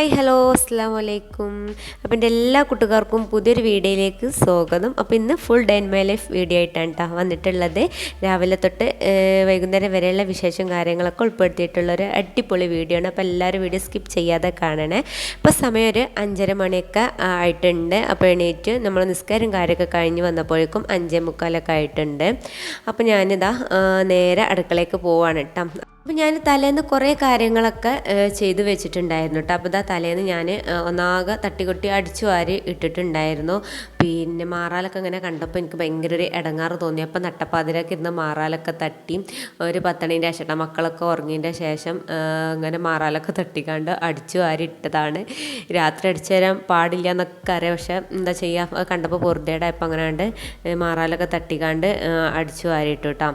Hi hello അസ്സലാമു അലൈക്കും. അപ്പോൾ എൻ്റെ എല്ലാ കൂട്ടുകാർക്കും പുതിയൊരു വീഡിയോയിലേക്ക് സ്വാഗതം. അപ്പോൾ ഇന്ന് full day in my life video ആയിട്ടാണ് കേട്ടോ വന്നിട്ടുള്ളത്. രാവിലെ തൊട്ട് വൈകുന്നേരം വരെയുള്ള വിശേഷം കാര്യങ്ങളൊക്കെ ഉൾപ്പെടുത്തിയിട്ടുള്ളൊരു അടിപൊളി വീഡിയോ ആണ്. അപ്പോൾ എല്ലാവരും വീഡിയോ സ്കിപ്പ് ചെയ്യാതെ കാണണേ. ഇപ്പോൾ സമയം ഒരു 5:30 മണിയൊക്കെ ആയിട്ടുണ്ട്. അപ്പോൾ എണീറ്റ് നമ്മൾ നിസ്കാരം കാര്യമൊക്കെ കഴിഞ്ഞ് വന്നപ്പോഴേക്കും 5:45 ആയിട്ടുണ്ട്. അപ്പോൾ ഞാനിതാ നേരെ അടുക്കളയ്ക്ക് പോവാണ് കേട്ടോ. അപ്പോൾ ഞാൻ തലേന്ന് കുറേ കാര്യങ്ങളൊക്കെ ചെയ്ത് വെച്ചിട്ടുണ്ടായിരുന്നു കേട്ടോ. അപ്പോൾ ഇതാ തലേന്ന് ഞാൻ ഒന്നാകെ തട്ടിക്കൊട്ടി അടിച്ചു വാരി ഇട്ടിട്ടുണ്ടായിരുന്നു. പിന്നെ മാറാലൊക്കെ ഇങ്ങനെ കണ്ടപ്പോൾ എനിക്ക് ഭയങ്കര ഒരു ഇടങ്ങാറ് തോന്നി. അപ്പോൾ നട്ടപ്പാതിരൊക്കെ ഇരുന്ന് മാറാലൊക്കെ തട്ടി ഒരു 10 മണീൻ്റെ ശേഷം മക്കളൊക്കെ ഉറങ്ങിയതിൻ്റെ ശേഷം ഇങ്ങനെ മാറാലൊക്കെ തട്ടിക്കാണ്ട് അടിച്ചു വാരി ഇട്ടതാണ്. രാത്രി അടിച്ചു തരാൻ പാടില്ല എന്നൊക്കെ അറിയാം, പക്ഷേ എന്താ ചെയ്യുക, കണ്ടപ്പോൾ പൊറുതേടെ ഇപ്പം അങ്ങനെ കണ്ട് മാറാലൊക്കെ തട്ടിക്കാണ്ട് അടിച്ചു വാരിയിട്ടു കേട്ടോ.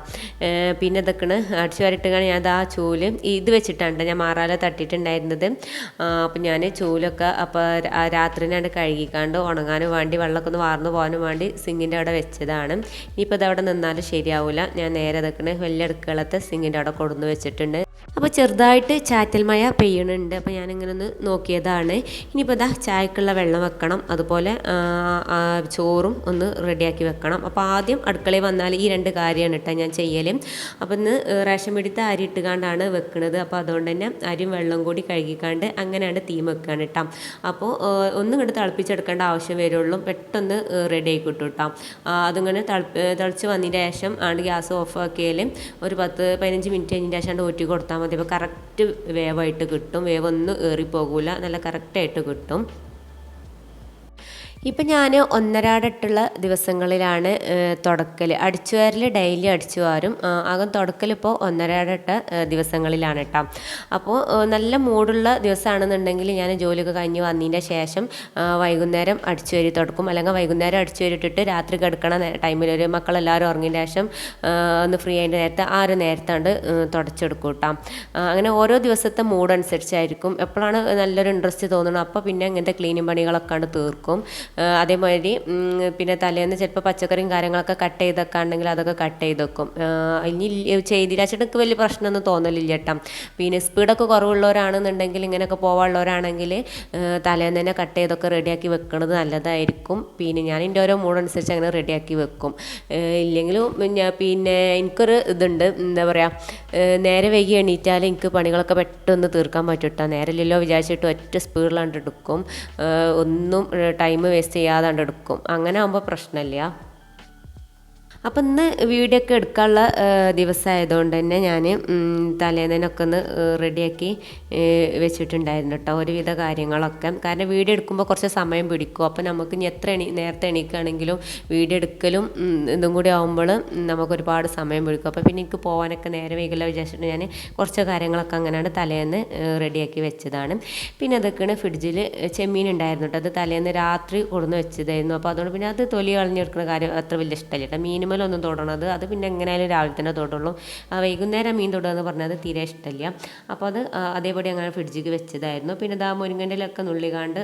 പിന്നെ ഇതൊക്കെയാണ് അടിച്ചു വാരിയിട്ടാണ് ഞാൻ ആ ചൂല് ഇത് വെച്ചിട്ടാണ് ഞാൻ മാറാല തട്ടിയിട്ടുണ്ടായിരുന്നത്. അപ്പം ഞാൻ ചൂലൊക്കെ അപ്പോൾ രാത്രിനാണ്ട് കഴുകിക്കാണ്ട് ഉണങ്ങാനും വേണ്ടി വെള്ളമൊക്കെ ഒന്ന് വാർന്നു പോകാനും വേണ്ടി സിങ്ങിൻ്റെ അവിടെ വെച്ചതാണ്. ഇനിയിപ്പോൾ ഇതവിടെ നിന്നാലും ശരിയാവില്ല. ഞാൻ നേരെ അതൊക്കെ വലിയ അടുക്കളത്തെ സിങ്ങിൻ്റെ അവിടെ കൊടുന്ന് വെച്ചിട്ടുണ്ട്. അപ്പോൾ ചെറുതായിട്ട് ചാറ്റൽ മഴ പെയ്യണുണ്ട്. അപ്പോൾ ഞാനിങ്ങനെ ഒന്ന് നോക്കിയതാണ്. ഇനിയിപ്പോൾ ഇതാ ചായക്കുള്ള വെള്ളം വെക്കണം, അതുപോലെ ചോറും ഒന്ന് റെഡിയാക്കി വെക്കണം. അപ്പോൾ ആദ്യം അടുക്കളയിൽ വന്നാൽ ഈ 2 കാര്യമാണ് കേട്ടോ ഞാൻ ചെയ്യൽ. അപ്പോൾ ഇന്ന് റേഷൻ പിടിത്ത അരി ഇട്ടുകൊണ്ടാണ് വെക്കുന്നത്. അപ്പോൾ അതുകൊണ്ട് തന്നെ അരിയും വെള്ളം കൂടി കഴുകിക്കാണ്ട് അങ്ങനെയാണ് തീ വെക്കുകയാണ് കേട്ടോ. അപ്പോൾ ഒന്നും ഇങ്ങോട്ട് തിളപ്പിച്ചെടുക്കേണ്ട ആവശ്യം വരുള്ളൂ, പെട്ടെന്ന് റെഡി ആയി കിട്ടും കേട്ടോ. അതിങ്ങനെ തിളച്ച് വന്നതിന് ശേഷം ആണ് ഗ്യാസ് ഓഫ് ആക്കിയാൽ ഒരു 10-15 മിനിറ്റ് കഴിഞ്ഞതിന് ശേഷം ഊറ്റി കൊടുത്താൽ മതി. അപ്പോൾ കറക്റ്റ് വേവായിട്ട് കിട്ടും, വേവൊന്നും ഏറിപ്പോകില്ല, നല്ല കറക്റ്റായിട്ട് കിട്ടും. ഇപ്പം ഞാൻ ഒന്നരാടട്ടുള്ള ദിവസങ്ങളിലാണ് തുടക്കൽ. അടിച്ചുവാരൽ ഡെയിലി അടിച്ചു വാരും. ആകം തുടക്കൽ ഇപ്പോൾ ഒന്നരാടട്ട ദിവസങ്ങളിലാണ് കേട്ടോ. അപ്പോൾ നല്ല മൂടുള്ള ദിവസമാണെന്നുണ്ടെങ്കിൽ ഞാൻ ജോലിയൊക്കെ കഴിഞ്ഞ് വന്നതിൻ്റെ ശേഷം വൈകുന്നേരം അടിച്ചു വാരി തുടക്കും, അല്ലെങ്കിൽ വൈകുന്നേരം അടിച്ചു വാരിട്ടിട്ട് രാത്രി കിടക്കണ ടൈമിൽ ഒരു മക്കളെല്ലാവരും ഉറങ്ങിയതിൻ്റെ ശേഷം ഒന്ന് ഫ്രീ ആയതിൻ്റെ നേരത്തെ ആ ഒരു നേരത്താണ്ട് തുടച്ചെടുക്കും കേട്ടോ. അങ്ങനെ ഓരോ ദിവസത്തെ മൂഡ് അനുസരിച്ചായിരിക്കും. എപ്പോഴാണ് നല്ലൊരു ഇൻട്രസ്റ്റ് തോന്നുന്നത് അപ്പോൾ പിന്നെ ഇങ്ങനത്തെ ക്ലീനിങ് പണികളൊക്കെ കണ്ട് തീർക്കും. അതേമാതിരി പിന്നെ തലേന്ന് ചിലപ്പോൾ പച്ചക്കറിയും കാര്യങ്ങളൊക്കെ കട്ട് ചെയ്തൊക്കെ ഉണ്ടെങ്കിൽ അതൊക്കെ കട്ട് ചെയ്ത് വെക്കും. ഇനി ചെയ്തിരാച്ചിട്ട് എനിക്ക് വലിയ പ്രശ്നമൊന്നും തോന്നലില്ല കേട്ടോ. പിന്നെ സ്പീഡൊക്കെ കുറവുള്ളവരാണെന്നുണ്ടെങ്കിൽ ഇങ്ങനെയൊക്കെ പോകാനുള്ളവരാണെങ്കിൽ തലേന്ന് തന്നെ കട്ട് ചെയ്തൊക്കെ റെഡിയാക്കി വെക്കുന്നത് നല്ലതായിരിക്കും. പിന്നെ ഞാൻ എൻ്റെ ഓരോ മൂഡനുസരിച്ച് അങ്ങനെ റെഡിയാക്കി വെക്കും. ഇല്ലെങ്കിലും പിന്നെ എനിക്കൊരു ഇതുണ്ട്, എന്താ പറയുക, നേരെ വൈകി എണീറ്റാൽ എനിക്ക് പണികളൊക്കെ പെട്ടെന്ന് തീർക്കാൻ പറ്റും കേട്ടോ. നേരമില്ലല്ലോ വിചാരിച്ചിട്ട് ഒറ്റ സ്പീഡിലാണ്ട് എടുക്കും, ഒന്നും ടൈം വേസ്റ്റ് ചെയ്യാതാണ്ട് എടുക്കും. അങ്ങനെ ആകുമ്പോൾ പ്രശ്നമില്ല. അപ്പം ഇന്ന് വീഡിയോ ഒക്കെ എടുക്കാനുള്ള ദിവസമായതുകൊണ്ട് തന്നെ ഞാൻ തലേന്നൊക്കെ ഒന്ന് റെഡിയാക്കി വെച്ചിട്ടുണ്ടായിരുന്നു കേട്ടോ ഒരുവിധ കാര്യങ്ങളൊക്കെ. കാരണം വീഡിയോ എടുക്കുമ്പോൾ കുറച്ച് സമയം പിടിക്കും. അപ്പോൾ നമുക്ക് ഇനി എത്ര നേരത്തെ എണീക്കുകയാണെങ്കിലും വീഡിയോ എടുക്കലും ഇതും കൂടി ആകുമ്പോൾ നമുക്ക് ഒരുപാട് സമയം പിടിക്കും. അപ്പോൾ പിന്നെ എനിക്ക് പോകാനൊക്കെ നേരെ വൈകില്ല വിചാരിച്ചിട്ട് ഞാൻ കുറച്ച് കാര്യങ്ങളൊക്കെ അങ്ങനെയാണ് തലേന്ന് റെഡിയാക്കി വെച്ചതാണ്. പിന്നെ അതൊക്കെയാണ് ഫ്രിഡ്ജിൽ ചെമ്മീൻ ഉണ്ടായിരുന്നു കേട്ടോ. അത് തലേന്ന് രാത്രി കൊടുന്ന് വെച്ചതായിരുന്നു. അപ്പോൾ അതുകൊണ്ട് പിന്നെ അത് തൊലി കളഞ്ഞെടുക്കുന്ന കാര്യം അത്ര വലിയ ഇഷ്ടമല്ല കേട്ടോ. മീനുമേലൊന്നും തൊടണത് അത് പിന്നെ എങ്ങനെയായാലും രാവിലെ തന്നെ തൊടുള്ളൂ. വൈകുന്നേരം മീൻ തൊടുക എന്ന് പറഞ്ഞത് തീരെ ഇഷ്ടമില്ല. അപ്പോൾ അത് അതേപടി അങ്ങനെ ഫ്രിഡ്ജിക്ക് വെച്ചതായിരുന്നു. പിന്നെ ഇതാ മുരിങ്ങൻ്റെലൊക്കെ നുള്ളിക്കാണ്ട്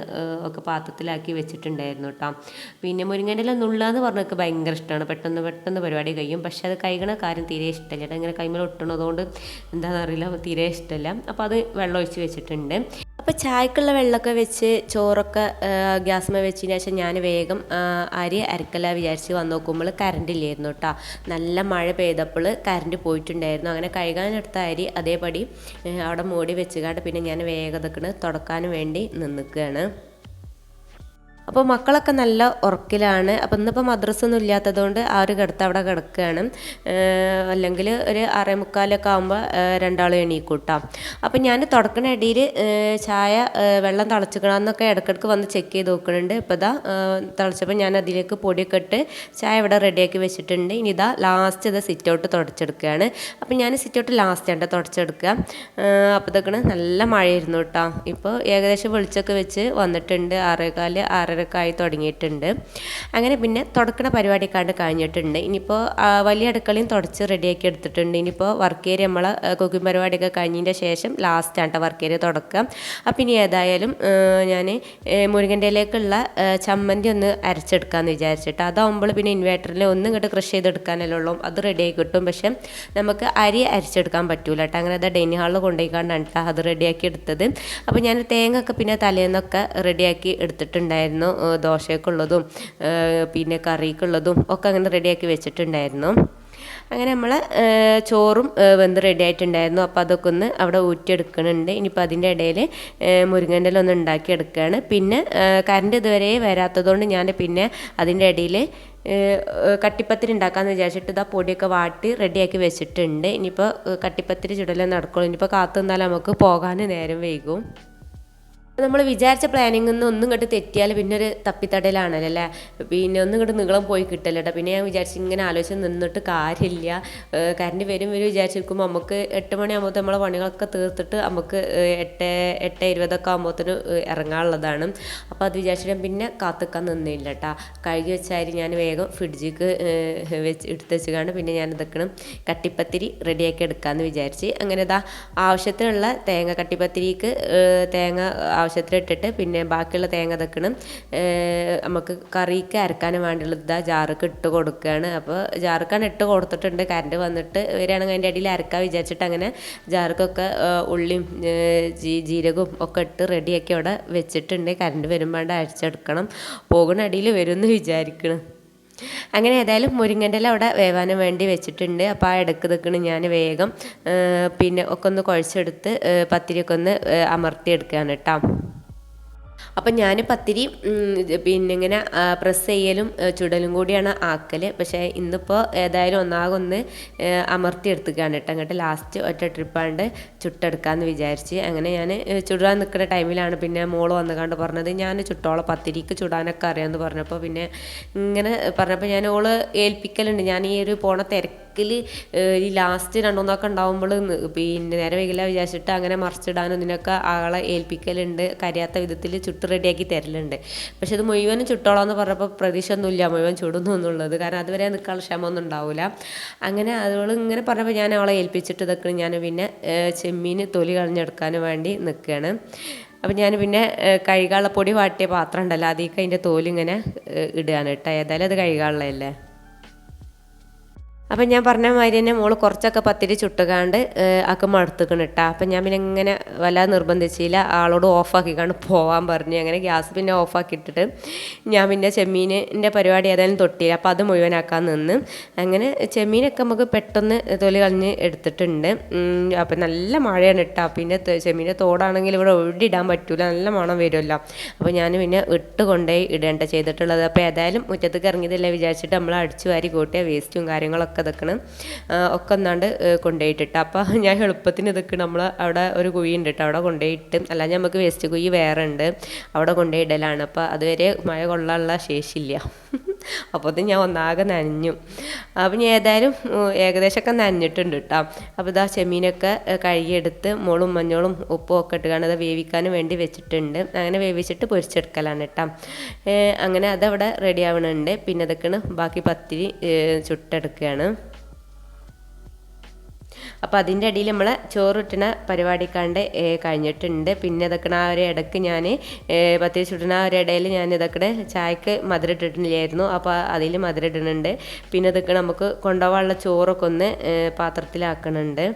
ഒക്കെ പാത്രത്തിലാക്കി വെച്ചിട്ടുണ്ടായിരുന്നു കേട്ടോ. പിന്നെ മുരിങ്ങൻ്റെല നുള്ളുക എന്ന് പറഞ്ഞൊക്കെ ഭയങ്കര ഇഷ്ടമാണ്, പെട്ടെന്ന് പരിപാടി കഴിയും. പക്ഷേ അത് കഴിക്കണ കാര്യം തീരെ ഇഷ്ടമല്ല കേട്ടോ. ഇങ്ങനെ കൈമേൽ ഒട്ടണതുകൊണ്ട് എന്താണെന്നറിയില്ല, തീരെ ഇഷ്ടമല്ല. അപ്പോൾ അത് വെള്ളം ഒഴിച്ച് വെച്ചിട്ടുണ്ട്. അപ്പോൾ ചായക്കുള്ള വെള്ളമൊക്കെ വെച്ച് ചോറൊക്കെ ഗ്യാസ്മേ വെച്ചതിന് ശേഷം ഞാൻ വേഗം അരി അരക്കല വിചാരിച്ച് വന്ന് നോക്കുമ്പോൾ കറണ്ട് ഇല്ലായിരുന്നു കേട്ടോ. നല്ല മഴ പെയ്തപ്പോൾ കറണ്ട് പോയിട്ടുണ്ടായിരുന്നു. അങ്ങനെ കഴുകാനെടുത്ത അരി അതേപടി അവിടെ മൂടി വെച്ചുകൊണ്ട് പിന്നെ ഞാൻ വേഗം ഇതൊക്കെ തുടക്കാനും വേണ്ടി നിൽക്കുകയാണ്. അപ്പോൾ മക്കളൊക്കെ നല്ല ഉറക്കിലാണ്. അപ്പോൾ ഇന്നിപ്പോൾ മദ്രസൊന്നും ഇല്ലാത്തതുകൊണ്ട് ആ ഒരു കിടത്ത് അവിടെ കിടക്കുകയാണ്. അല്ലെങ്കിൽ ഒരു 6:45 ആകുമ്പോൾ രണ്ടാളും എണീക്കൂട്ടാം. അപ്പോൾ ഞാൻ തുടക്കണ ഇടയിൽ ചായ വെള്ളം തിളച്ചിക്കണമെന്നൊക്കെ ഇടയ്ക്കിടയ്ക്ക് വന്ന് ചെക്ക് ചെയ്ത് നോക്കുന്നുണ്ട്. ഇപ്പോൾ ഇതാ തിളച്ചപ്പോൾ ഞാൻ അതിലേക്ക് പൊടിയൊക്കെ ഇട്ട് ചായ ഇവിടെ റെഡിയാക്കി വെച്ചിട്ടുണ്ട്. ഇനി ഇതാ ലാസ്റ്റ് ഇത് സിറ്റ് ഔട്ട് തുടച്ചെടുക്കുകയാണ്. അപ്പോൾ ഞാൻ സിറ്റ് ഔട്ട് ലാസ്റ്റാണ് തുടച്ചെടുക്കുക. അപ്പോൾ ഇതൊക്കെ നല്ല മഴയായിരുന്നു കേട്ടോ. ഇപ്പോൾ ഏകദേശം വെളിച്ചൊക്കെ വെച്ച് വന്നിട്ടുണ്ട്. 6:15 6:30 ആയി തുടങ്ങിയിട്ടുണ്ട്. അങ്ങനെ പിന്നെ തുടക്കണ പരിപാടിയൊക്കെ കഴിഞ്ഞിട്ടുണ്ട്. ഇനിയിപ്പോൾ വലിയ അടുക്കളയും തുടച്ച് റെഡിയാക്കി എടുത്തിട്ടുണ്ട്. ഇനിയിപ്പോൾ വർക്ക് ഏരിയ നമ്മളെ കുക്കിംഗ് പരിപാടിയൊക്കെ കഴിഞ്ഞതിൻ്റെ ശേഷം ലാസ്റ്റാണ് കേട്ടോ വർക്ക് ഏരിയ തുടക്കുക. അപ്പം ഇനി ഏതായാലും ഞാൻ മുരിങ്ങൻ്റെ ഇലയിലേക്കുള്ള ചമ്മന്തി ഒന്ന് അരച്ചെടുക്കാമെന്ന് വിചാരിച്ചിട്ട്. അതാവുമ്പോൾ പിന്നെ ഇൻവേർട്ടറിൽ ഒന്നും ഇങ്ങോട്ട് ക്രഷ് ചെയ്തെടുക്കാനല്ലേ ഉള്ളൂ, അത് റെഡിയാക്കി കിട്ടും. പക്ഷെ നമുക്ക് അരി അരച്ചെടുക്കാൻ പറ്റൂല കേട്ടോ. അങ്ങനെ അത് ഡൈനിങ് ഹാളിൽ കൊണ്ടുപോയിക്കാണ്ടാണ് കേട്ടോ അത് റെഡിയാക്കി എടുത്തത്. അപ്പോൾ ഞാൻ തേങ്ങ ഒക്കെ പിന്നെ തലേന്നൊക്കെ റെഡിയാക്കി എടുത്തിട്ടുണ്ടായിരുന്നു. ദോശയ്ക്കുള്ളതും പിന്നെ കറിക്കുള്ളതും ഒക്കെ അങ്ങനെ റെഡിയാക്കി വെച്ചിട്ടുണ്ടായിരുന്നു. അങ്ങനെ നമ്മൾ ചോറും വെന്ത് റെഡി ആയിട്ടുണ്ടായിരുന്നു. അപ്പോൾ അതൊക്കെ ഒന്ന് അവിടെ ഊറ്റിയെടുക്കുന്നുണ്ട്. ഇനിയിപ്പോൾ അതിൻ്റെ ഇടയിൽ മുരിങ്ങൻ്റെ ഇല ഒന്ന് ഉണ്ടാക്കിയെടുക്കുകയാണ്. പിന്നെ കറണ്ട് ഇതുവരെ വരാത്തതുകൊണ്ട് ഞാൻ പിന്നെ അതിൻ്റെ ഇടയിൽ കട്ടിപ്പത്തിരി ഉണ്ടാക്കാമെന്ന് വിചാരിച്ചിട്ട് ഇതാ പൊടിയൊക്കെ വാട്ടി റെഡിയാക്കി വെച്ചിട്ടുണ്ട്. ഇനിയിപ്പോൾ കട്ടിപ്പത്തിരി ചുടലേ നടക്കുള്ളൂ. ഇനിയിപ്പോൾ കാത്തു നിന്നാൽ നമുക്ക് പോകാൻ നേരം വൈകും. നമ്മൾ വിചാരിച്ച പ്ലാനിങ്ങിൽ നിന്ന് ഒന്നും ഇങ്ങോട്ട് തെറ്റിയാൽ പിന്നെ ഒരു തപ്പിത്തടലാണല്ലോ അല്ലേ. പിന്നെ ഒന്നും ഇങ്ങോട്ട് നീളം പോയി കിട്ടില്ല കേട്ടോ. പിന്നെ ഞാൻ വിചാരിച്ചു ഇങ്ങനെ ആലോചിച്ച് നിന്നിട്ട് കാര്യമില്ല. കറണ്ട് വരും വിചാരിച്ചിരിക്കുമ്പോൾ നമുക്ക് 8 മണിയാകുമ്പോൾ നമ്മളെ പണികളൊക്കെ തീർത്തിട്ട് നമുക്ക് 8:20 ആകുമ്പോഴത്തേന് ഇറങ്ങാനുള്ളതാണ്. അപ്പോൾ അത് വിചാരിച്ചിട്ട് പിന്നെ കാത്തിക്കാൻ നിന്നില്ല കേട്ടോ. കഴുകി വെച്ചാൽ ഞാൻ വേഗം ഫ്രിഡ്ജിക്ക് എടുത്ത് വെച്ചുകൊണ്ട് പിന്നെ ഞാൻ ഇതൊക്കെ കട്ടിപ്പത്തിരി റെഡിയാക്കി എടുക്കാമെന്ന് വിചാരിച്ച്. അങ്ങനെ ഇതാ ആവശ്യത്തിനുള്ള തേങ്ങ കട്ടിപ്പത്തിരിക്ക് തേങ്ങ ആവശ്യത്തിലിട്ടിട്ട് പിന്നെ ബാക്കിയുള്ള തേങ്ങ തക്കണം നമുക്ക് കറിക്ക് അരക്കാനും വേണ്ടിയുള്ളത് ഇതാ ജാർക്ക് ഇട്ട് കൊടുക്കുകയാണ്. അപ്പോൾ ജാർക്കാണ് ഇട്ട് കൊടുത്തിട്ടുണ്ട്. കറണ്ട് വന്നിട്ട് വരികയാണെങ്കിൽ അതിൻ്റെ അടിയിൽ അരക്കാൻ വിചാരിച്ചിട്ട് അങ്ങനെ ജാർക്കൊക്കെ ഉള്ളിയും ജീരകവും ഒക്കെ ഇട്ട് റെഡിയാക്കി അവിടെ വെച്ചിട്ടുണ്ട്. കറണ്ട് വരുമ്പോണ്ട് അരച്ചെടുക്കണം. പോകുന്ന അടിയിൽ വരുമെന്ന് വിചാരിക്കണം. അങ്ങനെ ഏതായാലും മുരിങ്ങൻ്റെ ഇല അവിടെ വേവാനും വേണ്ടി വെച്ചിട്ടുണ്ട്. അപ്പോൾ ആ ഇടക്ക് നിൽക്കണ് ഞാൻ വേഗം പിന്നെ ഒക്കെ ഒന്ന് കുഴച്ചെടുത്ത് പത്തിരിയൊക്കെ ഒന്ന് അമർത്തിയെടുക്കുകയാണ് കേട്ടോ. അപ്പം ഞാൻ പത്തിരി പിന്നെ ഇങ്ങനെ പ്രസ് ചെയ്യലും ചുടലും കൂടിയാണ് ആക്കൽ. പക്ഷേ ഇന്നിപ്പോൾ ഏതായാലും ഒന്നാകൊന്ന് അമർത്തി എടുത്തുകയാണ് കേട്ടോ. അങ്ങോട്ട് ലാസ്റ്റ് ഒറ്റ ട്രിപ്പാണ്ട് ചുട്ടെടുക്കാമെന്ന് വിചാരിച്ച്. അങ്ങനെ ഞാൻ ചുടാൻ നിൽക്കുന്ന ടൈമിലാണ് പിന്നെ മോള് വന്നുകൊണ്ട് പറഞ്ഞത് ഞാൻ ചുട്ടോളം പത്തിരിക്ക് ചുടാനൊക്കെ അറിയാമെന്ന് പറഞ്ഞപ്പോൾ പിന്നെ ഇങ്ങനെ പറഞ്ഞപ്പോൾ ഞാൻ ഓള് ഏൽപ്പിക്കലുണ്ട്. ഞാൻ ഈ ഒരു പോണ തിരക്കിൽ ഈ ലാസ്റ്റ് 2-3 ഉണ്ടാകുമ്പോൾ പിന്നെ നേരെ വൈകില്ല വിചാരിച്ചിട്ട് അങ്ങനെ മറിച്ചിടാനും ഇതിനൊക്കെ ആളെ ഏൽപ്പിക്കലുണ്ട്. കരിയാത്ത വിധത്തിൽ ചുട്ട് റെഡിയാക്കി തരലുണ്ട്. പക്ഷെ ഇത് മുഴുവനും ചുട്ടോളാന്ന് പറഞ്ഞപ്പോൾ പ്രതീക്ഷ ഒന്നുമില്ല മുഴുവൻ ചുടുന്നു എന്നുള്ളത്. കാരണം അതുവരെ നിൽക്കാനുള്ള ക്ഷമ ഒന്നും ഉണ്ടാവില്ല. അങ്ങനെ അതുകൊണ്ട് ഇങ്ങനെ പറഞ്ഞപ്പോൾ ഞാൻ അവളെ ഏൽപ്പിച്ചിട്ട് ഇതൊക്കെ ഞാൻ പിന്നെ ചെമ്മീൻ തൊലി കളഞ്ഞെടുക്കാനും വേണ്ടി നിൽക്കുകയാണ്. അപ്പം ഞാൻ പിന്നെ കഴുകാനുള്ള പൊടി വാട്ടിയ പാത്രം ഉണ്ടല്ലോ അതിലേക്ക് അതിൻ്റെ തോലിങ്ങനെ ഇടുകയാണ് കേട്ടോ. ഏതായാലും അത് കഴുകാനുള്ളതല്ലേ. അപ്പം ഞാൻ പറഞ്ഞ മാതിരി തന്നെ മോള് കുറച്ചൊക്കെ പത്തിരി ചുട്ടുകാണ്ട് ആക്കെ മടുത്തുക്കണം കേട്ടോ. അപ്പം ഞാൻ പിന്നെ ഇങ്ങനെ വല്ലാതെ നിർബന്ധിച്ചില്ല. ആളോട് ഓഫാക്കിക്കാണ്ട് പോകാൻ പറഞ്ഞു. അങ്ങനെ ഗ്യാസ് പിന്നെ ഓഫാക്കിയിട്ടിട്ട് ഞാൻ പിന്നെ ചെമ്മീനിൻ്റെ പരിപാടി ഏതായാലും തൊട്ടില്ല. അപ്പോൾ അത് മുഴുവനാക്കാൻ നിന്ന്. അങ്ങനെ ചെമ്മീനൊക്കെ നമുക്ക് പെട്ടെന്ന് തൊലി കളഞ്ഞ് എടുത്തിട്ടുണ്ട്. അപ്പം നല്ല മഴയാണ് കേട്ടോ. പിന്നെ ചെമ്മീൻ്റെ തോടാണെങ്കിൽ ഇവിടെ ഒഴിടാൻ പറ്റൂല, നല്ല മണം വരുമല്ലോ. അപ്പോൾ ഞാൻ പിന്നെ ഇട്ട് കൊണ്ടുപോയി ഇടേണ്ട ചെയ്തിട്ടുള്ളത്. അപ്പോൾ ഏതായാലും മുറ്റത്തേക്ക് ഇറങ്ങിയതല്ലേ വിചാരിച്ചിട്ട് നമ്മൾ അടിച്ചു വാരി കൂട്ടിയ വേസ്റ്റും കാര്യങ്ങളൊക്കെ ഇതൊക്കെ ഒക്കെ ഒന്നാണ്ട് കൊണ്ടുപോയിട്ടിട്ട്. അപ്പോൾ ഞാൻ എളുപ്പത്തിന് ഇതൊക്കെ നമ്മൾ അവിടെ ഒരു കുഴി ഉണ്ട് കേട്ടോ, അവിടെ കൊണ്ടുപോയിട്ട് അല്ലാതെ നമുക്ക് വേസ്റ്റ് കുഴി വേറെ ഉണ്ട്, അവിടെ കൊണ്ടുപോയിടലാണ്. അപ്പോൾ അതുവരെ മഴ കൊള്ളാനുള്ള ശേഷിയില്ല. അപ്പോൾ അത് ഞാൻ ഒന്നാകെ നനഞ്ഞു. അപ്പം ഞാൻ ഏതായാലും ഏകദേശമൊക്കെ നനഞ്ഞിട്ടുണ്ട് കേട്ടോ. അപ്പോൾ ഇതാ ചെമ്മീനൊക്കെ കഴുകിയെടുത്ത് മുളും മഞ്ഞളും ഉപ്പും ഒക്കെ ഇട്ടുകൊണ്ട് അത് വേവിക്കാനും വേണ്ടി വെച്ചിട്ടുണ്ട്. അങ്ങനെ വേവിച്ചിട്ട് പൊരിച്ചെടുക്കലാണ് കേട്ടോ. അങ്ങനെ അതവിടെ റെഡി ആവണുണ്ട്. പിന്നെ അതൊക്കെയാണ് ബാക്കി പത്തിരി ചുട്ടെടുക്കുകയാണ്. അപ്പോൾ അതിൻ്റെ ഇടയിൽ നമ്മൾ ചോറിട്ടണ പരിപാടിക്കാണ്ട് കഴിഞ്ഞിട്ടുണ്ട്. പിന്നെ ഇതൊക്കെ ആ ഒരു ഇടയ്ക്ക് ഞാൻ പത്തിരി ചുട്ടണ ആ ഒരു ഇടയിൽ ഞാൻ ഇതൊക്കെ ചായക്ക് മധുരം ഇട്ടിട്ടില്ലായിരുന്നു. അപ്പോൾ അതിൽ മധുരം ഇടുന്നുണ്ട്. പിന്നെ ഇതൊക്കെ നമുക്ക് കൊണ്ടുപോകാനുള്ള ചോറൊക്കെ ഒന്ന് പാത്രത്തിലാക്കണുണ്ട്.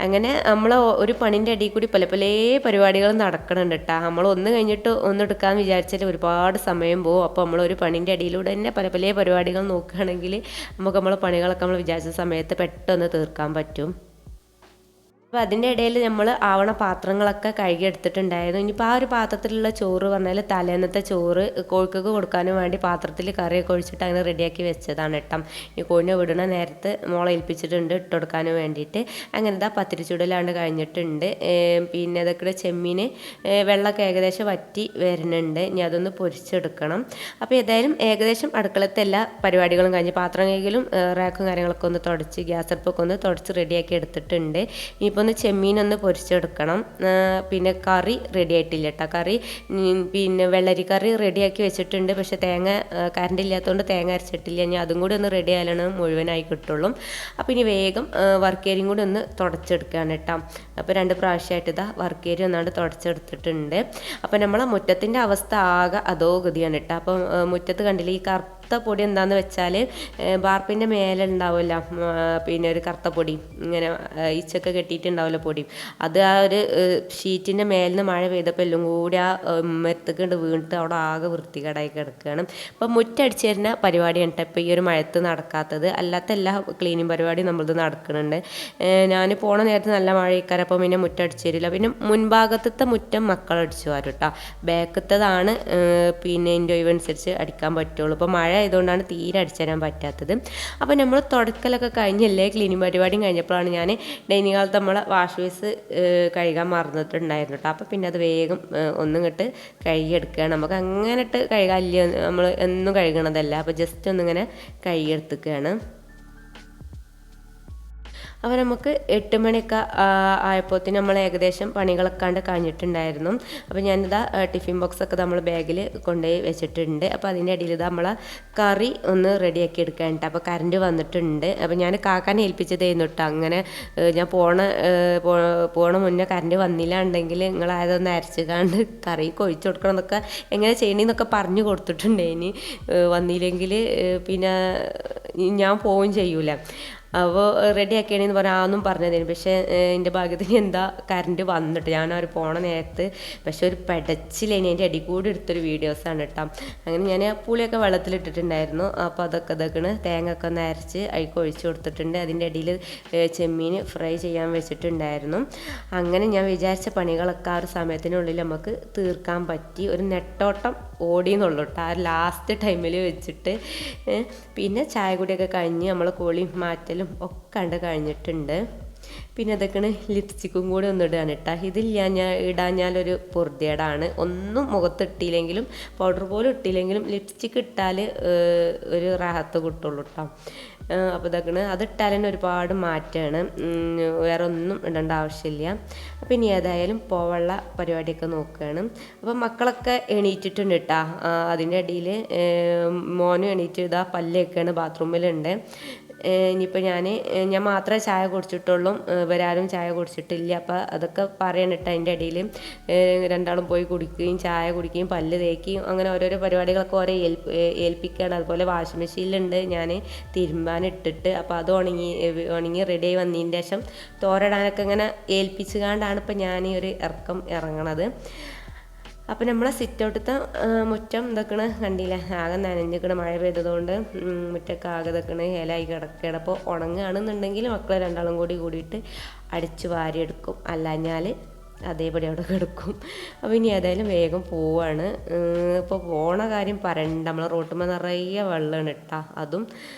അങ്ങനെ നമ്മൾ ഒരു പണിൻ്റെ അടിയിൽ കൂടി പല പല പരിപാടികൾ നടക്കണുണ്ട് കേട്ടോ. നമ്മൾ ഒന്ന് കഴിഞ്ഞിട്ട് ഒന്ന് എടുക്കാമെന്ന് വിചാരിച്ചാൽ ഒരുപാട് സമയം പോകും. അപ്പോൾ നമ്മൾ ഒരു പണിൻ്റെ അടിയിലൂടെ തന്നെ പല പല പരിപാടികൾ നോക്കുകയാണെങ്കിൽ നമുക്ക് നമ്മളെ പണികളൊക്കെ നമ്മൾ വിചാരിച്ച സമയത്ത് പെട്ടെന്ന് തീർക്കാൻ പറ്റും. അപ്പോൾ അതിൻ്റെ ഇടയിൽ നമ്മൾ ആവണ പാത്രങ്ങളൊക്കെ കഴുകിയെടുത്തിട്ടുണ്ടായിരുന്നു. ഇനിയിപ്പോൾ ആ ഒരു പാത്രത്തിലുള്ള ചോറ് പറഞ്ഞാൽ തലേന്നത്തെ ചോറ് കോഴിക്കൊക്കെ കൊടുക്കാനും വേണ്ടി പാത്രത്തിൽ കറിയൊക്കെ ഒഴിച്ചിട്ട് അങ്ങനെ റെഡിയാക്കി വെച്ചതാണ് കേട്ടോ. ഈ കോഴിനെ വിടണ നേരത്ത് മോളെ ഏൽപ്പിച്ചിട്ടുണ്ട് ഇട്ട് കൊടുക്കാനും വേണ്ടിയിട്ട്. അങ്ങനത്തെ പത്തിരി ചുടലാണ്ട് കഴിഞ്ഞിട്ടുണ്ട്. പിന്നെ അതൊക്കെ ചെമ്മീൻ വെള്ളമൊക്കെ ഏകദേശം വറ്റി വരുന്നുണ്ട്. ഇനി അതൊന്ന് പൊരിച്ചെടുക്കണം. അപ്പോൾ ഏതായാലും ഏകദേശം അടുക്കളത്തെ എല്ലാ പരിപാടികളും കഴിഞ്ഞ് പാത്രം കഴുകലും റാക്കും കാര്യങ്ങളൊക്കെ ഒന്ന് തുടച്ച് ഗ്യാസ് അടുപ്പൊക്കെ ഒന്ന് തുടച്ച് റെഡിയാക്കി എടുത്തിട്ടുണ്ട്. ഇനിയിപ്പോൾ ഒന്ന് ചെമ്മീനൊന്ന് പൊരിച്ചെടുക്കണം. പിന്നെ കറി റെഡി ആയിട്ടില്ല കേട്ടോ. കറി പിന്നെ വെള്ളരി കറി റെഡിയാക്കി വെച്ചിട്ടുണ്ട്. പക്ഷേ തേങ്ങ കറണ്ട് ഇല്ലാത്തതുകൊണ്ട് തേങ്ങ അരച്ചിട്ടില്ല. ഇനി അതും കൂടി ഒന്ന് റെഡി ആയാലാണ് മുഴുവനായി കിട്ടുള്ളൂ. അപ്പോൾ ഇനി വേഗം വർക്കേരിയും കൂടി ഒന്ന് തുടച്ചെടുക്കുകയാണ് കേട്ടോ. അപ്പോൾ 2 പ്രാവശ്യമായിട്ട് ഇതാ വർക്കേരി ഒന്നാണ്ട് തുടച്ചെടുത്തിട്ടുണ്ട്. അപ്പോൾ നമ്മളെ മുറ്റത്തിൻ്റെ അവസ്ഥ ആകെ അതോ ഗതിയാണ് കേട്ടോ. അപ്പം മുറ്റത്ത് കണ്ടില്ല ഈ കറുത്ത പൊടി എന്താണെന്ന് വെച്ചാൽ ബാർപ്പിൻ്റെ മേലെ ഉണ്ടാവില്ല പിന്നെ ഒരു കറുത്ത പൊടി ഇങ്ങനെ ഈച്ചൊക്കെ കെട്ടിയിട്ടുണ്ടാവില്ല പൊടി. അത് ആ ഒരു ഷീറ്റിൻ്റെ മേലിൽ നിന്ന് മഴ പെയ്തപ്പോൾ എല്ലാം കൂടി ആ മെത്തക്കൊണ്ട് വീണിട്ട് അവിടെ ആകെ വൃത്തികേടായി കിടക്കുകയാണ്. അപ്പം മുറ്റടിച്ച് തരുന്ന പരിപാടിയാണ് കേട്ടോ ഇപ്പോൾ ഈ ഒരു മഴത്ത് നടക്കാത്തത്. അല്ലാത്ത എല്ലാ ക്ലീനിങ് പരിപാടിയും നമ്മളത് നടക്കുന്നുണ്ട്. ഞാൻ പോണ നേരത്ത് നല്ല മഴയ്ക്കാരം അപ്പം പിന്നെ മുറ്റടിച്ച് തരില്ല. പിന്നെ മുൻഭാഗത്തെ മുറ്റം മക്കളടിച്ചു വരും കേട്ടോ. ബാക്കത്തതാണ് പിന്നെ എൻ്റെ ഒഴിവനുസരിച്ച് അടിക്കാൻ പറ്റുള്ളൂ. ഇപ്പോൾ മഴ ആയതുകൊണ്ടാണ് തീരെ അടിച്ചു തരാൻ പറ്റാത്തത്. അപ്പോൾ നമ്മൾ തുടക്കലൊക്കെ കഴിഞ്ഞല്ലേ ക്ലീനിങ് പരിപാടിയും കഴിഞ്ഞപ്പോഴാണ് ഞാൻ ഡൈനിങ് ഹാളത്ത് നമ്മളെ വാഷ് ബേസ് കഴുകാൻ മറന്നിട്ടുണ്ടായിരുന്നു കേട്ടോ. അപ്പോൾ പിന്നെ അത് വേഗം ഒന്നും ഇങ്ങോട്ട് കഴുകിയെടുക്കുകയാണ്. നമുക്ക് അങ്ങനെ ഇട്ട് കഴുകാനില്ല, നമ്മൾ എന്നും കഴുകണതല്ല. അപ്പോൾ ജസ്റ്റ് ഒന്നിങ്ങനെ കഴുകിയെടുത്തുകയാണ്. അപ്പോൾ നമുക്ക് 8 മണിയൊക്കെ ആയപ്പോഴത്തേന് നമ്മൾ ഏകദേശം പണികളൊക്കെ കഴിഞ്ഞിട്ടുണ്ടായിരുന്നു. അപ്പോൾ ഞാനിതാ ടിഫിൻ ബോക്സൊക്കെ നമ്മൾ ബാഗിൽ കൊണ്ടുപോയി വെച്ചിട്ടുണ്ട്. അപ്പോൾ അതിൻ്റെ ഇടയിൽ ഇതാ നമ്മളെ കറി ഒന്ന് റെഡിയാക്കി എടുക്കാനുണ്ട്. അപ്പോൾ കറണ്ട് വന്നിട്ടുണ്ട്. അപ്പോൾ ഞാൻ കാക്കാനെ ഏൽപ്പിച്ചതായിരുന്നു കേട്ടോ. അങ്ങനെ ഞാൻ പോണ മുന്നേ കറണ്ട് വന്നില്ല ഉണ്ടെങ്കിൽ നിങ്ങളായതൊന്ന് അരച്ച് കണ്ട് കറി കൊഴിച്ച് കൊടുക്കണം എന്നൊക്കെ എങ്ങനെ ചെയ്യണമെന്നൊക്കെ പറഞ്ഞു കൊടുത്തിട്ടുണ്ട്. ഇനി വന്നില്ലെങ്കിൽ പിന്നെ ഞാൻ പോവുകയും ചെയ്യൂല. അപ്പോൾ റെഡി ആക്കിയാണെന്ന് പറഞ്ഞാൽ അതൊന്നും പറഞ്ഞതേനു. പക്ഷേ എൻ്റെ ഭാഗ്യത്തിന് എന്താ കറണ്ട് വന്നിട്ട് ഞാൻ അവർ പോണ നേരത്ത് പക്ഷെ ഒരു പെടച്ചിലേനി അതിൻ്റെ അടി കൂടി എടുത്തൊരു വീഡിയോസാണ് കേട്ടോ. അങ്ങനെ ഞാൻ പുളിയൊക്കെ വെള്ളത്തിലിട്ടിട്ടുണ്ടായിരുന്നു. അപ്പോൾ അതൊക്കെ തേങ്ങ ഒക്കെ ഒന്ന് അരച്ച് അതിൽ ഒഴിച്ച് കൊടുത്തിട്ടുണ്ട്. അതിൻ്റെ ഇടയിൽ ചെമ്മീൻ ഫ്രൈ ചെയ്യാൻ വെച്ചിട്ടുണ്ടായിരുന്നു. അങ്ങനെ ഞാൻ വിചാരിച്ച പണികളൊക്കെ ആ ഒരു സമയത്തിനുള്ളിൽ നമുക്ക് തീർക്കാൻ പറ്റി. ഒരു നെട്ടോട്ടം ഓടിയെന്നുള്ളൂ കേട്ടോ ആ ലാസ്റ്റ് ടൈമിൽ വെച്ചിട്ട്. പിന്നെ ചായ കുടിയൊക്കെ കഴിഞ്ഞ് നമ്മൾ കുളിയും മാറ്റലും ഒക്കെ കഴിഞ്ഞിട്ടുണ്ട്. പിന്നെ അതൊക്കെയാണ് ലിപ്സ്റ്റിക്കും കൂടി ഒന്ന് ഇടുകയാണ് കേട്ടോ. ഇടാഞ്ഞാലൊരു പൊറുതിയേടാണ്. ഒന്നും മുഖത്തിട്ടില്ലെങ്കിലും പൗഡർ പോലും ഇട്ടില്ലെങ്കിലും ലിപ്സ്റ്റിക്ക് ഇട്ടാൽ ഒരു റാഹത്ത് കിട്ടുള്ളൂ കേട്ടോ. അപ്പോൾ ഇതൊക്കെയാണ് അതിട്ടാൽ തന്നെ ഒരുപാട് മാറ്റമാണ്. വേറെ ഒന്നും ഇടേണ്ട ആവശ്യമില്ല. അപ്പോൾ ഇനി ഏതായാലും പോവുള്ള പരിപാടിയൊക്കെ നോക്കുകയാണ്. അപ്പോൾ മക്കളൊക്കെ എണീറ്റിട്ടുണ്ട് കേട്ടോ. അതിൻ്റെ ഇടയിൽ മോനും എണീറ്റ് ഇതാ പല്ലേക്കാണ് ബാത്റൂമിലുണ്ട്. ഇനിയിപ്പോൾ ഞാൻ മാത്രമേ ചായ കുടിച്ചിട്ടുള്ളൂ, ഇവരാരും ചായ കുടിച്ചിട്ടില്ല. അപ്പോൾ അതൊക്കെ പറയണിട്ട് അതിൻ്റെ ഇടയിൽ രണ്ടാളും പോയി കുടിക്കുകയും ചായ കുടിക്കുകയും പല്ല് തേക്കുകയും അങ്ങനെ ഓരോരോ പരിപാടികളൊക്കെ ഏൽപ്പിക്കുകയാണ്. അതുപോലെ വാഷിംഗ് മെഷീനിലുണ്ട് ഞാൻ തിരുമ്പാനിട്ടിട്ട്. അപ്പോൾ അത് ഉണങ്ങി റെഡിയായി വന്നതിന് ശേഷം തോരടാനൊക്കെ ഇങ്ങനെ ഏൽപ്പിച്ചു കൊണ്ടാണ് ഇപ്പോൾ ഞാൻ ഈ ഒരു ഇറങ്ങണത്. അപ്പോൾ നമ്മളെ സിറ്റ് ഔട്ടത്തെ മുറ്റം ഇതൊക്കെ കണ്ടില്ല ആകെ നനഞ്ഞിക്കണ മഴ പെയ്തതുകൊണ്ട് മുറ്റൊക്കെ ആകെ ഇതൊക്കെ ഇലയായി കിടക്കുകയാണ്. അപ്പോൾ ഉണങ്ങുകയാണെന്നുണ്ടെങ്കിൽ മക്കളെ രണ്ടാളും കൂടിയിട്ട് അടിച്ച് വാരിയെടുക്കും, അല്ലാഞ്ഞാൽ അതേപടി അവിടെ കിടക്കും. അപ്പോൾ ഇനി ഏതായാലും വേഗം പോവാണ്. ഇപ്പോൾ പോണ കാര്യം പറയണ്ട, നമ്മൾ റോട്ടുമ്പോൾ നിറയെ വെള്ളമാണ് ഇട്ടാ അതും.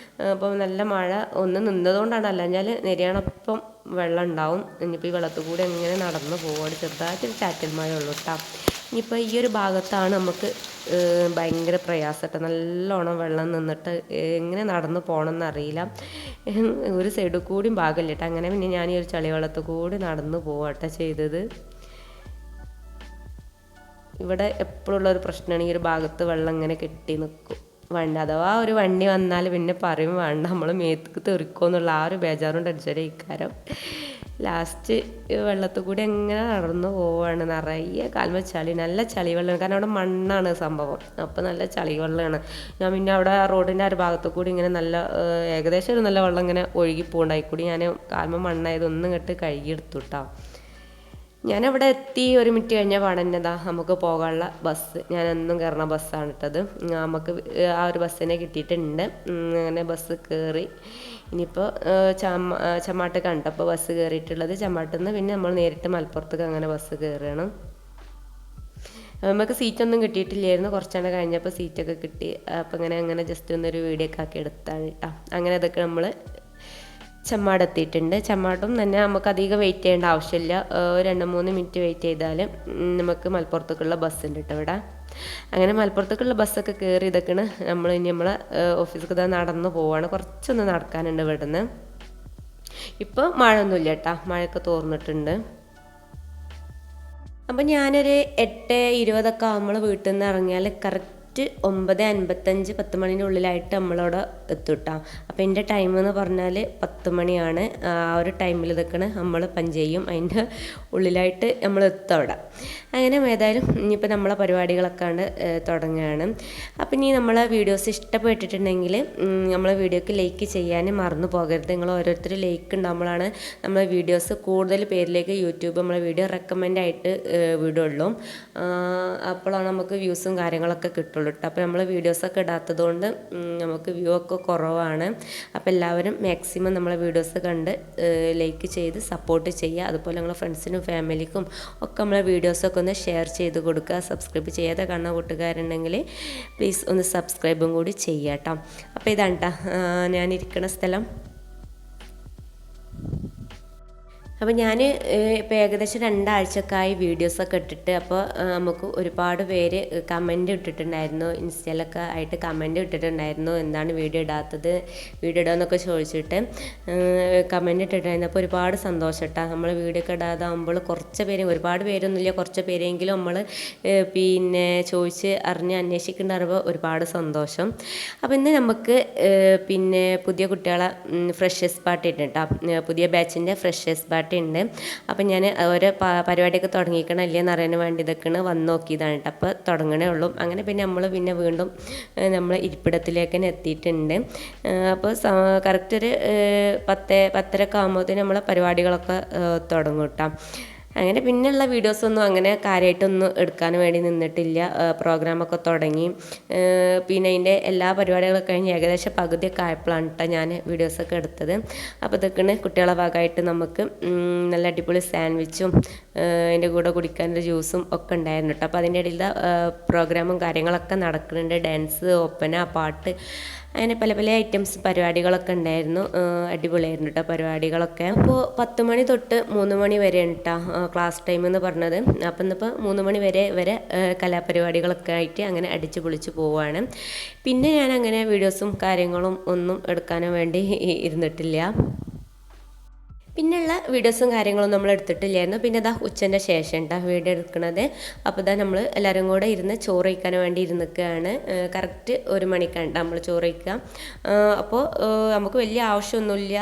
അപ്പോൾ നല്ല മഴ ഒന്ന് നിന്നതുകൊണ്ടാണ്, അല്ലാഞ്ഞാൽ നെരിയാണപ്പം വെള്ളം ഉണ്ടാവും. ഇനിയിപ്പോൾ ഈ വെള്ളത്തിൽ കൂടി എങ്ങനെ നടന്ന് പോവാണ്. ചെറുതായിട്ടൊരു ചാറ്റൽ മഴ ഉള്ളൂ കേട്ടോ. ഇനിയിപ്പോൾ ഈ ഒരു ഭാഗത്താണ് നമുക്ക് ഭയങ്കര പ്രയാസമായിട്ട് നല്ലോണം വെള്ളം നിന്നിട്ട് എങ്ങനെ നടന്ന് പോകണമെന്ന് അറിയില്ല. ഒരു സൈഡിൽ കൂടിയും ഭാഗമില്ല കേട്ടോ. അങ്ങനെ പിന്നെ ഞാൻ ഈ ഒരു ചളി വെള്ളത്തിൽ കൂടി നടന്ന് പോവാട്ടോ ചെയ്തത്. ഇവിടെ എപ്പോഴുള്ളൊരു പ്രശ്നമാണ് ഈ ഒരു ഭാഗത്ത് വെള്ളം ഇങ്ങനെ കെട്ടി നിൽക്കും. വണ്ടി അഥവാ ഒരു വണ്ടി വന്നാൽ പിന്നെ പറയും വേണ്ട, നമ്മൾ മേത്തേക്ക് തെറിക്കുമെന്നുള്ള ആ ഒരു ബേജാറും ടെൻഷനും ഇക്കാരം. ലാസ്റ്റ് വെള്ളത്തിൽ കൂടി എങ്ങനെ നടന്നു പോവാണ്. നിറയെ കാൽമ ചളി, നല്ല ചളി വെള്ളമാണ്. കാരണം അവിടെ മണ്ണാണ് സംഭവം. അപ്പോൾ നല്ല ചളി വെള്ളമാണ്. ഞാൻ പിന്നെ അവിടെ റോഡിൻ്റെ ആ ഒരു ഭാഗത്തു കൂടി ഇങ്ങനെ നല്ല ഏകദേശം ഒരു നല്ല വെള്ളം ഇങ്ങനെ ഒഴുകി പോകണ്ടായിക്കൂടി ഞാൻ കാൽമ മണ്ണായത് ഒന്നും ഇങ്ങോട്ട് കഴുകിയെടുത്തു കേട്ടോ. ഞാനവിടെ എത്തി 1 മിനിറ്റ് കഴിഞ്ഞാൽ പാടന്നതാ നമുക്ക് പോകാനുള്ള ബസ്. ഞാൻ എന്നും കയറുന്ന ബസ്സാണ് ഇട്ടത്. നമുക്ക് ആ ഒരു ബസ്സിനെ കിട്ടിയിട്ടുണ്ട്. അങ്ങനെ ബസ് കയറി. ഇനിയിപ്പോൾ ചമ്മാട്ട് കണ്ടപ്പോൾ ബസ് കയറിയിട്ടുള്ളത്. ചമ്മാട്ടിൽ നിന്ന് പിന്നെ നമ്മൾ നേരിട്ട് മലപ്പുറത്തേക്ക് അങ്ങനെ ബസ് കയറുകയാണ്. നമുക്ക് സീറ്റൊന്നും കിട്ടിയിട്ടില്ലായിരുന്നു. കുറച്ചാണ് കഴിഞ്ഞപ്പോൾ സീറ്റൊക്കെ കിട്ടി. അപ്പോൾ അങ്ങനെ ജസ്റ്റ് ഒന്നൊരു വീഡിയോ ഒക്കെ ആക്കി എടുത്താണ് കേട്ടോ. അങ്ങനെ അതൊക്കെ നമ്മൾ ചമ്മാട് എത്തിയിട്ടുണ്ട്. ചമ്മാട്ടും തന്നെ നമുക്ക് അധികം വെയിറ്റ് ചെയ്യേണ്ട ആവശ്യമില്ല. 2-3 മിനിറ്റ് വെയിറ്റ് ചെയ്താൽ നമുക്ക് മലപ്പുറത്തേക്കുള്ള ബസ് ഉണ്ട് കേട്ടോ ഇവിടെ. അങ്ങനെ മലപ്പുറത്തേക്കുള്ള ബസ്സൊക്കെ കയറി ഇതൊക്കെയാണ് നമ്മൾ ഇനി നമ്മളെ ഓഫീസിലേക്ക് നടന്ന് പോവാണ്. കുറച്ചൊന്ന് നടക്കാനുണ്ട് ഇവിടുന്ന്. ഇപ്പോൾ മഴയൊന്നുമില്ല കേട്ടോ, മഴയൊക്കെ തോർന്നിട്ടുണ്ട്. അപ്പം ഞാനൊരു 8:20 ആകുമ്പോൾ വീട്ടിൽ നിന്ന് ഇറങ്ങിയാൽ കറക്റ്റ് 9:55 10 മണിൻ്റെ ഉള്ളിലായിട്ട് നമ്മളവിടെ എത്തും. അപ്പോൾ എൻ്റെ ടൈം എന്ന് പറഞ്ഞാൽ 10 മണിയാണ്. ആ ഒരു ടൈമിൽ ഇതൊക്കെ നമ്മൾ പഞ്ച് ചെയ്യും, അതിൻ്റെ ഉള്ളിലായിട്ട് നമ്മൾ എത്തും അവിടെ. അങ്ങനെ ഏതായാലും ഇനിയിപ്പോൾ നമ്മളെ പരിപാടികളൊക്കെ ആണ് തുടങ്ങുകയാണ്. അപ്പം ഇനി നമ്മളെ വീഡിയോസ് ഇഷ്ടപ്പെട്ടിട്ടുണ്ടെങ്കിൽ നമ്മളെ വീഡിയോക്ക് ലൈക്ക് ചെയ്യാൻ മറന്നു പോകരുത്. നിങ്ങൾ ഓരോരുത്തർ ലൈക്ക് ഉണ്ടാകുമ്പോഴാണ് നമ്മളെ വീഡിയോസ് കൂടുതൽ പേരിലേക്ക് യൂട്യൂബ് നമ്മളെ വീഡിയോ റെക്കമെൻഡ് ആയിട്ട് വിടുള്ളൂ. അപ്പോഴാണ് നമുക്ക് വ്യൂസും കാര്യങ്ങളൊക്കെ കിട്ടുള്ളൂ. അപ്പോൾ നമ്മൾ വീഡിയോസൊക്കെ ഇടാത്തത് കൊണ്ട് നമുക്ക് വ്യൂ ഒക്കെ കുറവാണ്. അപ്പോൾ എല്ലാവരും മാക്സിമം നമ്മളെ വീഡിയോസ് കണ്ട് ലൈക്ക് ചെയ്ത് സപ്പോർട്ട് ചെയ്യുക. അതുപോലെ നമ്മളെ ഫ്രണ്ട്സിനും ഫാമിലിക്കും ഒക്കെ നമ്മളെ വീഡിയോസൊക്കെ ഒന്ന് ഷെയർ ചെയ്ത് കൊടുക്കുക. സബ്സ്ക്രൈബ് ചെയ്യാതെ കാണുന്ന കൂട്ടുകാരുണ്ടെങ്കിൽ പ്ലീസ് ഒന്ന് സബ്സ്ക്രൈബും കൂടി ചെയ്യുക കേട്ടോ. അപ്പോൾ ഇതാണ് കേട്ടോ ഞാനിരിക്കുന്ന സ്ഥലം. അപ്പോൾ ഞാൻ ഇപ്പോൾ ഏകദേശം 2 ആഴ്ചക്കായി വീഡിയോസൊക്കെ ഇട്ടിട്ട്. അപ്പോൾ നമുക്ക് ഒരുപാട് പേര് കമൻറ്റ് ഇട്ടിട്ടുണ്ടായിരുന്നു, ഇൻസ്റ്റയിലൊക്കെ ആയിട്ട് കമൻറ്റ് ഇട്ടിട്ടുണ്ടായിരുന്നു, എന്താണ് വീഡിയോ ഇടാത്തത്, വീഡിയോ ഇടാമെന്നൊക്കെ ചോദിച്ചിട്ട് കമൻറ്റ് ഇട്ടിട്ടുണ്ടായിരുന്നു. അപ്പോൾ ഒരുപാട് സന്തോഷം കേട്ടോ. നമ്മൾ വീഡിയോ ഒക്കെ ഇടാതാകുമ്പോൾ കുറച്ച് പേര്, ഒരുപാട് പേരൊന്നുമില്ല, കുറച്ച് പേരെങ്കിലും നമ്മൾ പിന്നെ ചോദിച്ച് അറിഞ്ഞ് അന്വേഷിക്കേണ്ടറിയുമ്പോൾ ഒരുപാട് സന്തോഷം. അപ്പോൾ ഇന്ന് നമുക്ക് പിന്നെ പുതിയ കുട്ടികളെ ഫ്രഷേഴ്സ് പാർട്ടി ഉണ്ട് കേട്ടോ, പുതിയ ബാച്ചിൻ്റെ ഫ്രഷേഴ്സ് പാർട്ടി ഉണ്ട്. അപ്പം ഞാൻ ഓരോ പരിപാടിയൊക്കെ തുടങ്ങിക്കണം ഇല്ലയെന്ന് അറിയാൻ വേണ്ടി ഇതൊക്കെയാണ് വന്ന് നോക്കിയതാണ് കേട്ടോ. അപ്പോൾ തുടങ്ങണേ ഉള്ളൂ. അങ്ങനെ പിന്നെ നമ്മൾ വീണ്ടും നമ്മൾ ഇരിപ്പിടത്തിലേക്ക് തന്നെ എത്തിയിട്ടുണ്ട്. അപ്പോൾ കറക്റ്റ് ഒരു 10:10 ആകുമ്പോഴത്തേന് നമ്മളെ പരിപാടികളൊക്കെ തുടങ്ങും കേട്ടോ. അങ്ങനെ പിന്നെയുള്ള വീഡിയോസൊന്നും അങ്ങനെ കാര്യമായിട്ടൊന്നും എടുക്കാൻ വേണ്ടി നിന്നിട്ടില്ല. പ്രോഗ്രാമൊക്കെ തുടങ്ങി, പിന്നെ അതിൻ്റെ എല്ലാ പരിപാടികളൊക്കെ കഴിഞ്ഞ് ഏകദേശം പകുതിയൊക്കെ ആയപ്പോഴാണ് കേട്ടോ ഞാൻ വീഡിയോസൊക്കെ എടുത്തത്. അപ്പോൾ ഇതൊക്കെയാണ് കുട്ടികളെ ഭാഗമായിട്ട് നമുക്ക് നല്ല അടിപൊളി സാൻഡ്വിച്ചും അതിൻ്റെ കൂടെ കുടിക്കാനുള്ള ജ്യൂസും ഒക്കെ ഉണ്ടായിരുന്നു കേട്ടോ. അപ്പോൾ അതിൻ്റെ ഇടയിൽ പ്രോഗ്രാമും കാര്യങ്ങളൊക്കെ നടക്കുന്നുണ്ട്. ഡാൻസ്, ഒപ്പന, പാട്ട്, അങ്ങനെ പല പല ഐറ്റംസ് പരിപാടികളൊക്കെ ഉണ്ടായിരുന്നു. അടിപൊളിയായിരുന്നു കേട്ടോ പരിപാടികളൊക്കെ. അപ്പോൾ 10 മണി തൊട്ട് 3 മണി വരെയാണ് കേട്ടോ ക്ലാസ് ടൈം എന്ന് പറഞ്ഞത്. അപ്പം ഇന്നിപ്പോൾ 3 മണി വരെ കലാപരിപാടികളൊക്കെ ആയിട്ട് അങ്ങനെ അടിച്ച് പൊളിച്ച് പോവുകയാണ്. പിന്നെ ഞാൻ അങ്ങനെ വീഡിയോസും കാര്യങ്ങളും ഒന്നും എടുക്കാനും വേണ്ടി ഇരുന്നിട്ടില്ല. പിന്നെയുള്ള വീഡിയോസും കാര്യങ്ങളും നമ്മൾ എടുത്തിട്ടില്ലായിരുന്നു. പിന്നെ ഇതാ ഉച്ചൻ്റെ ശേഷം കേട്ടോ വീഡിയോ എടുക്കുന്നത്. അപ്പോൾ ഇതാ നമ്മൾ എല്ലാവരും കൂടെ ഇരുന്ന് ചോറ് കഴിക്കാൻ വേണ്ടി ഇരുന്നിക്കുകയാണ്. കറക്റ്റ് 1 മണിക്കാണ് നമ്മൾ ചോറ് കഴിക്കുക. അപ്പോൾ നമുക്ക് വലിയ ആവശ്യമൊന്നുമില്ല,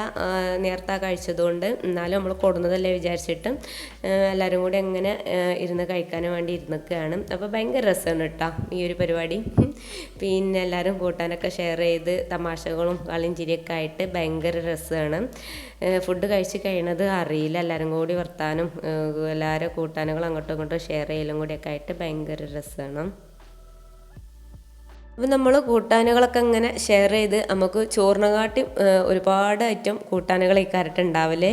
നേരത്തെ കഴിച്ചതുകൊണ്ട്, എന്നാലും നമ്മൾ കൊടുന്നതല്ലേ വിചാരിച്ചിട്ട് എല്ലാവരും കൂടെ അങ്ങനെ ഇരുന്ന് കഴിക്കാൻ വേണ്ടി ഇരുന്നിക്കുകയാണ്. അപ്പോൾ ഭയങ്കര രസമാണ് കേട്ടോ ഈ ഒരു പരിപാടി. പിന്നെ എല്ലാവരും കൂട്ടാനൊക്കെ ഷെയർ ചെയ്ത് തമാശകളും കളിയും ചിരിയൊക്കെ ആയിട്ട് ഭയങ്കര രസമാണ്. ഫുഡ് കഴിച്ച് കഴിയണത് അറിയില്ല. എല്ലാവരും കൂടി വർത്താനും എല്ലാവരും കൂട്ടാനുകൾ അങ്ങോട്ടും ഇങ്ങോട്ടും ഷെയർ ചെയ്യലും കൂടിയൊക്കെ ആയിട്ട് ഭയങ്കര രസമാണ്. അപ്പോൾ നമ്മൾ കൂട്ടാനുകളൊക്കെ ഇങ്ങനെ ഷെയർ ചെയ്ത് നമുക്ക് ചോറിനെക്കാട്ടി ഒരുപാട് ഐറ്റം കൂട്ടാനുകൾ ഈ കരട്ടുണ്ടാവല്.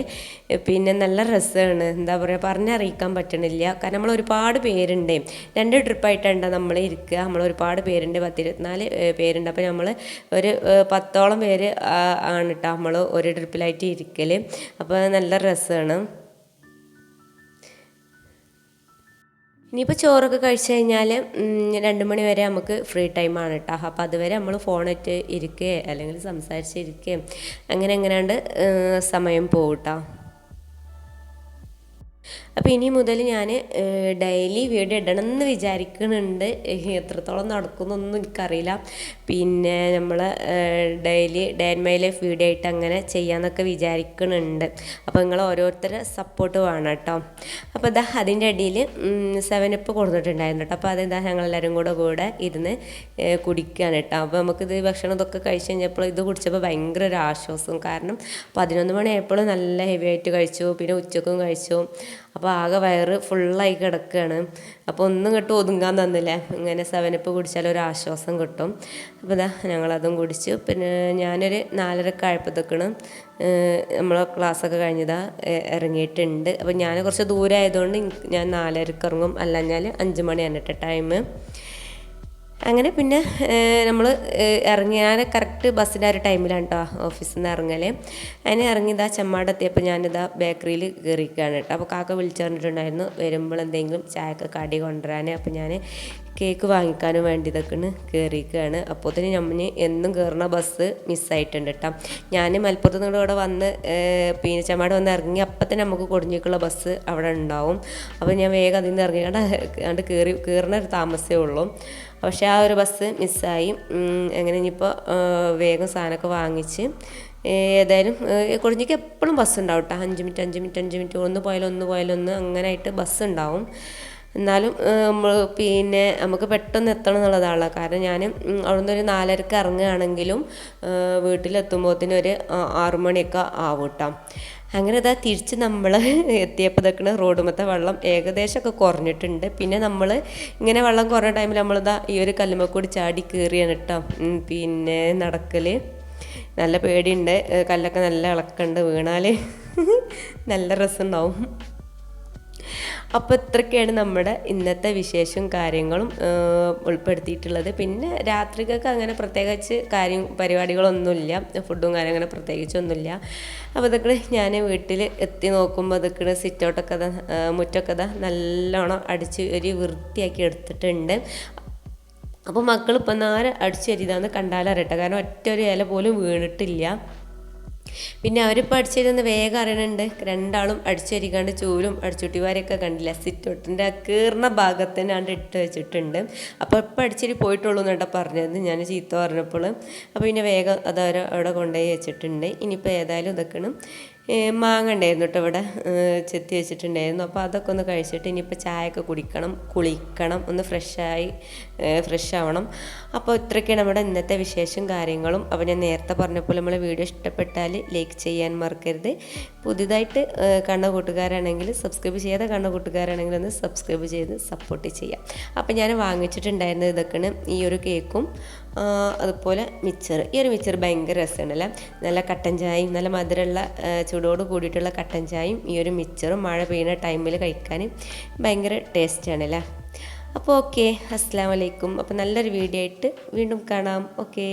പിന്നെ നല്ല രസമാണ്, എന്താ പറയുക പറഞ്ഞറിയിക്കാൻ പറ്റണില്ല. കാരണം നമ്മൾ ഒരുപാട് പേരുണ്ട്, 2 ട്രിപ്പായിട്ടാണ് നമ്മൾ ഇരിക്കുക. നമ്മൾ ഒരുപാട് പേരുണ്ട്, 10-24 പേരുണ്ട്. അപ്പോൾ നമ്മൾ ഒരു 10ഓളം പേര് ആണ് കേട്ടോ നമ്മൾ ഒരു ട്രിപ്പിലായിട്ട് ഇരിക്കൽ. അപ്പോൾ നല്ല രസമാണ്. ഇനിയിപ്പോൾ ചോറൊക്കെ കഴിച്ച് കഴിഞ്ഞാൽ 2 മണി വരെ നമുക്ക് ഫ്രീ ടൈമാണ് കേട്ടോ. അപ്പോൾ അതുവരെ നമ്മൾ ഫോണിട്ട് ഇരിക്കുകയോ അല്ലെങ്കിൽ സംസാരിച്ചിരിക്കുകയോ അങ്ങനെ എങ്ങനെയാണ്ട് സമയം പോകും കേട്ടോ. അപ്പോൾ ഇനി മുതൽ ഞാൻ ഡെയിലി വീഡിയോ ഇടണം എന്ന് വിചാരിക്കുന്നുണ്ട്. എത്രത്തോളം നടക്കുന്നൊന്നും എനിക്കറിയില്ല. പിന്നെ നമ്മൾ daily day and my life video ആയിട്ട് അങ്ങനെ ചെയ്യാമെന്നൊക്കെ വിചാരിക്കുന്നുണ്ട്. അപ്പോൾ നിങ്ങൾ ഓരോരുത്തരുടെ സപ്പോർട്ട് വേണം കേട്ടോ. അപ്പോൾ ഇതാ അതിൻ്റെ അടിയിൽ 7up കൊടുത്തിട്ടുണ്ടായിരുന്നു കേട്ടോ. അപ്പോൾ അതെന്താ ഞങ്ങളെല്ലാവരും കൂടെ ഇരുന്ന് കുടിക്കുകയാണ് കേട്ടോ. അപ്പോൾ നമുക്കിത് ഭക്ഷണം ഇതൊക്കെ കഴിച്ച് കഴിഞ്ഞപ്പോൾ ഇത് കുടിച്ചപ്പോൾ ഭയങ്കര ഒരു ആശ്വാസം. കാരണം 11 മണിയായപ്പോൾ നല്ല ഹെവി ആയിട്ട് കഴിച്ചു, പിന്നെ ഉച്ചക്കും കഴിച്ചു. അപ്പോൾ ആകെ വയറ് ഫുള്ളായി കിടക്കുകയാണ്. അപ്പോൾ ഒന്നും കിട്ടും ഒതുങ്ങാൻ തന്നില്ല. ഇങ്ങനെ 7up കുടിച്ചാൽ ഒരു ആശ്വാസം കിട്ടും. അപ്പോൾ ഇതാ ഞങ്ങളതും കുടിച്ചു. പിന്നെ ഞാനൊരു 4:30 ആയപ്പോഴത്തേക്കാണ് നമ്മളെ ക്ലാസ്സൊക്കെ കഴിഞ്ഞതാ ഇറങ്ങിയിട്ടുണ്ട്. അപ്പോൾ ഞാൻ കുറച്ച് ദൂരം ആയതുകൊണ്ട് ഞാൻ 4:30 ഇറങ്ങും, അല്ലഞ്ഞാൽ 5 മണിയാണ് കേട്ടോ ടൈം. അങ്ങനെ പിന്നെ നമ്മൾ ഇറങ്ങിയാൽ കറക്റ്റ് ബസ്സിൻ്റെ ആ ഒരു ടൈമിലാണ് കേട്ടോ ഓഫീസിൽ നിന്ന് ഇറങ്ങൽ. അതിന് ഇറങ്ങിയതാ ചെമ്മാടെത്തിയപ്പോൾ ഞാനിതാ ബേക്കറിയിൽ കയറിയിരിക്കുകയാണ് കേട്ടോ. അപ്പോൾ കാക്ക വിളിച്ചു പറഞ്ഞിട്ടുണ്ടായിരുന്നു വരുമ്പോൾ എന്തെങ്കിലും ചായക്ക് കടി കൊണ്ടുവരാൻ. അപ്പോൾ ഞാൻ കേക്ക് വാങ്ങിക്കാനും വേണ്ടി ഇതൊക്കെ കയറിയിരിക്കുകയാണ്. അപ്പോൾ തന്നെ നമ്മൾ എന്നും കയറുന്ന ബസ് മിസ്സായിട്ടുണ്ട് കേട്ടോ. ഞാൻ മലപ്പുറത്ത് നിന്ന് ഇവിടെ വന്ന് പിന്നെ ചെമ്മാട് വന്ന് ഇറങ്ങി അപ്പം തന്നെ നമുക്ക് കൊടുഞ്ഞിക്കുള്ള ബസ് അവിടെ ഉണ്ടാവും. അപ്പോൾ ഞാൻ വേഗം അതിൽ നിന്ന് ഇറങ്ങിക്കാണ്ട് കയറുന്ന ഒരു താമസമേ ഉള്ളൂ. പക്ഷേ ആ ഒരു ബസ് മിസ്സായി. അങ്ങനെ ഇനിയിപ്പോൾ വേഗം സാധനമൊക്കെ വാങ്ങിച്ച് ഏതായാലും കൊടുഞ്ഞിക്ക് എപ്പോഴും ബസ് ഉണ്ടാവും കേട്ടോ. 5 മിനിറ്റ് ഒന്ന് പോയാലൊന്ന് അങ്ങനെയായിട്ട് ബസ് ഉണ്ടാവും. എന്നാലും പിന്നെ നമുക്ക് പെട്ടെന്ന് എത്തണം എന്നുള്ളതാണ്. കാരണം ഞാൻ അവിടുന്ന് ഒരു 4:30 ഇറങ്ങുകയാണെങ്കിലും വീട്ടിലെത്തുമ്പോഴത്തേനും ഒരു 6 മണിയൊക്കെ ആവും കേട്ടോ. അങ്ങനെ ഇതാ തിരിച്ച് നമ്മൾ എത്തിയപ്പോൾ ഇതൊക്കെ റോഡുമത്തെ വെള്ളം ഏകദേശമൊക്കെ കുറഞ്ഞിട്ടുണ്ട്. പിന്നെ നമ്മൾ ഇങ്ങനെ വെള്ളം കുറഞ്ഞ ടൈമിൽ നമ്മളിതാ ഈ ഒരു കല്ലുമ്മക്കൂടി ചാടി കയറിയാണ് കേട്ടോ പിന്നെ നടക്കൽ. നല്ല പേടിയുണ്ട്, കല്ലൊക്കെ നല്ല ഇളക്കുണ്ട്, വീണാൽ നല്ല രസമുണ്ടാവും. അപ്പോൾ ഇത്രയൊക്കെയാണ് നമ്മുടെ ഇന്നത്തെ വിശേഷവും കാര്യങ്ങളും ഉൾപ്പെടുത്തിയിട്ടുള്ളത്. പിന്നെ രാത്രിക്കൊക്കെ അങ്ങനെ പ്രത്യേകിച്ച് പരിപാടികളൊന്നുമില്ല, ഫുഡും കാര്യം അങ്ങനെ പ്രത്യേകിച്ചൊന്നുമില്ല. അപ്പോൾ ഇതൊക്കെ ഞാൻ വീട്ടിൽ എത്തി നോക്കുമ്പോൾ ഇതൊക്കെ സിറ്റൗട്ടൊക്കെ മുറ്റൊക്കെ നല്ലോണം അടിച്ച് ഒരു വൃത്തിയാക്കി എടുത്തിട്ടുണ്ട്. അപ്പോൾ മക്കൾ ഇപ്പം നേരെ അടിച്ചു വരിതാന്ന് കണ്ടാലറിയട്ടെ, കാരണം ഒറ്റ ഒരു ഇല പോലും വീണിട്ടില്ല. പിന്നെ അവരിപ്പോൾ അടിച്ചിരുന്ന് വേഗം അറിയണുണ്ട്. രണ്ടാളും അടിച്ചു വരിക്കാണ്ട് ചൂലും അടിച്ചുട്ടിവാരൊക്കെ കണ്ടില്ല, സിറ്റൗട്ടിൻ്റെ ആ കീർണ ഭാഗത്തിനാണ്ട് ഇട്ട് വെച്ചിട്ടുണ്ട്. അപ്പോൾ ഇപ്പോൾ അടിച്ചിരി പോയിട്ടുള്ളൂ എന്നാണ് പറഞ്ഞത് ഞാൻ ചീത്ത പറഞ്ഞപ്പോൾ. അപ്പോൾ പിന്നെ വേഗം അത് അവിടെ കൊണ്ടുപോയി വെച്ചിട്ടുണ്ട്. ഇനിയിപ്പോൾ ഏതായാലും ഇതൊക്കെയാണ് മാങ്ങ ഉണ്ടായിരുന്നു കേട്ടോ ഇവിടെ ചെത്തി വെച്ചിട്ടുണ്ടായിരുന്നു. അപ്പോൾ അതൊക്കെ ഒന്ന് കഴിച്ചിട്ട് ഇനിയിപ്പോൾ ചായയൊക്കെ കുടിക്കണം, കുളിക്കണം, ഒന്ന് ഫ്രഷ് ആവണം. അപ്പോൾ ഇത്രയൊക്കെയാണ് നമ്മുടെ ഇന്നത്തെ വിശേഷം കാര്യങ്ങളും. അപ്പോൾ ഞാൻ നേരത്തെ പറഞ്ഞപ്പോൾ നമ്മളെ വീഡിയോ ഇഷ്ടപ്പെട്ടാൽ ലൈക്ക് ചെയ്യാൻ മറക്കരുത്. പുതിയതായിട്ട് കണ്ട കൂട്ടുകാരാണെങ്കിൽ സബ്സ്ക്രൈബ് ചെയ്യാതെ കണ്ട കൂട്ടുകാരാണെങ്കിൽ ഒന്ന് സബ്സ്ക്രൈബ് ചെയ്ത് സപ്പോർട്ട് ചെയ്യാം. അപ്പോൾ ഞാൻ വാങ്ങിച്ചിട്ടുണ്ടായിരുന്നത് ഇതൊക്കെയാണ് ഈ ഒരു കേക്കും അതുപോലെ മിച്ചർ. ഈ ഒരു മിച്ചർ ഭയങ്കര രസമുണ്ടല്ലേ, നല്ല കട്ടൻ ചായയും നല്ല മധുരമുള്ള ചൂടോട് കൂടിയിട്ടുള്ള കട്ടൻ ചായയും ഈ ഒരു മിച്ചറും മഴ പെയ്യുന്ന ടൈമിൽ കഴിക്കാൻ ഭയങ്കര ടേസ്റ്റാണല്ലേ. അപ്പോൾ ഓക്കെ, അസ്സലാമു അലൈക്കും. അപ്പോൾ നല്ലൊരു വീഡിയോ ആയിട്ട് വീണ്ടും കാണാം. ഓക്കെ.